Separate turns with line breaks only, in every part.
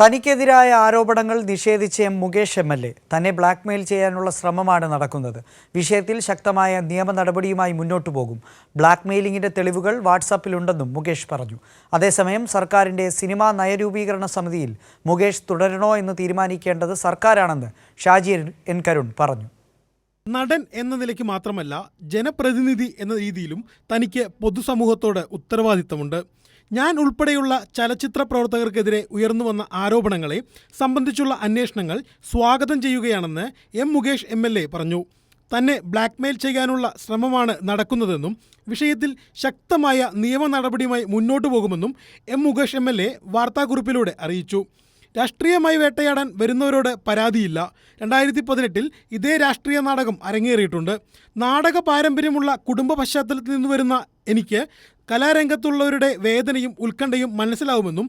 തനിക്കെതിരായ ആരോപണങ്ങൾ നിഷേധിച്ച മുകേഷ് എം.എൽ.എ. തന്നെ ബ്ലാക്ക്മെയിൽ ചെയ്യാനുള്ള ശ്രമമാണ് നടക്കുന്നത്. വിഷയത്തിൽ ശക്തമായ നിയമ നടപടിയുമായി മുന്നോട്ടു പോകും. ബ്ലാക്ക്മെയിലിംഗിന്റെ തെളിവുകൾ വാട്സാപ്പിലുണ്ടെന്നും മുകേഷ് പറഞ്ഞു. അതേസമയം സർക്കാരിന്റെ സിനിമാ നയരൂപീകരണ സമിതിയിൽ മുകേഷ് തുടരണോ എന്ന് തീരുമാനിക്കേണ്ടത് സർക്കാരാണെന്ന് ഷാജി എൻ കരുൺ പറഞ്ഞു.
നടൻ എന്ന നിലയ്ക്ക് മാത്രമല്ല, ജനപ്രതിനിധി എന്ന രീതിയിലും തനിക്ക് പൊതുസമൂഹത്തോട് ഉത്തരവാദിത്തമുണ്ട്. ഞാൻ ഉൾപ്പെടെയുള്ള ചലച്ചിത്ര പ്രവർത്തകർക്കെതിരെ ഉയർന്നുവന്ന ആരോപണങ്ങളെ സംബന്ധിച്ചുള്ള അന്വേഷണങ്ങൾ സ്വാഗതം ചെയ്യുകയാണെന്ന് മുകേഷ് എം.എൽ.എ. പറഞ്ഞു. തന്നെ ബ്ലാക്ക്മെയിൽ ചെയ്യാനുള്ള ശ്രമമാണ് നടക്കുന്നതെന്നും വിഷയത്തിൽ ശക്തമായ നിയമ നടപടിയുമായി മുന്നോട്ടു പോകുമെന്നും മുകേഷ് എം.എൽ.എ. വാർത്താക്കുറിപ്പിലൂടെ അറിയിച്ചു. രാഷ്ട്രീയമായി വേട്ടയാടാൻ വരുന്നവരോട് പരാതിയില്ല. 2018 ഇതേ രാഷ്ട്രീയ നാടകം അരങ്ങേറിയിട്ടുണ്ട്. നാടക പാരമ്പര്യമുള്ള കുടുംബ പശ്ചാത്തലത്തിൽ നിന്ന് വരുന്ന എനിക്ക് കലാരംഗത്തുള്ളവരുടെ വേദനയും ഉത്കണ്ഠയും മനസ്സിലാവുമെന്നും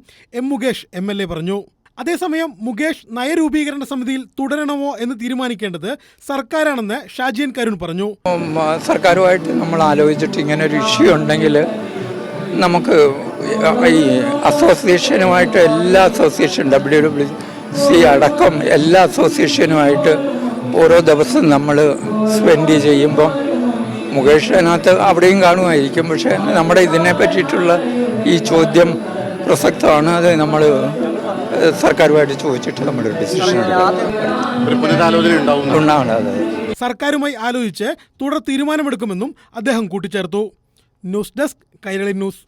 മുകേഷ് എം.എൽ.എ. പറഞ്ഞു. അതേസമയം മുകേഷ് നയരൂപീകരണ സമിതിയിൽ തുടരണമോ എന്ന് തീരുമാനിക്കേണ്ടത് സർക്കാരാണെന്ന് ഷാജി എൻ കരുൺ പറഞ്ഞു.
സർക്കാരുമായിട്ട് നമ്മൾ ആലോചിച്ചിട്ട് ഇങ്ങനെ ഒരു ഇഷ്യൂ ഉണ്ടെങ്കിൽ നമുക്ക് ഈ അസോസിയേഷനുമായിട്ട് എല്ലാ അസോസിയേഷൻ WWC അടക്കം എല്ലാ അസോസിയേഷനുമായിട്ട് ഓരോ ദിവസം നമ്മൾ സ്പെൻഡ് ചെയ്യുമ്പം മുകേഷ് അതിനകത്ത് അവിടെയും കാണുമായിരിക്കും. പക്ഷേ നമ്മുടെ ഇതിനെ പറ്റിയിട്ടുള്ള ഈ ചോദ്യം പ്രസക്തമാണ്. അത് നമ്മൾ സർക്കാരുമായിട്ട് ചോദിച്ചിട്ട് നമ്മുടെ ഡിസിഷൻ ഉണ്ടാവണം.
സർക്കാരുമായി ആലോചിച്ച് തുടർ തീരുമാനമെടുക്കുമെന്നും അദ്ദേഹം കൂട്ടിച്ചേർത്തു. News desk Kairali news.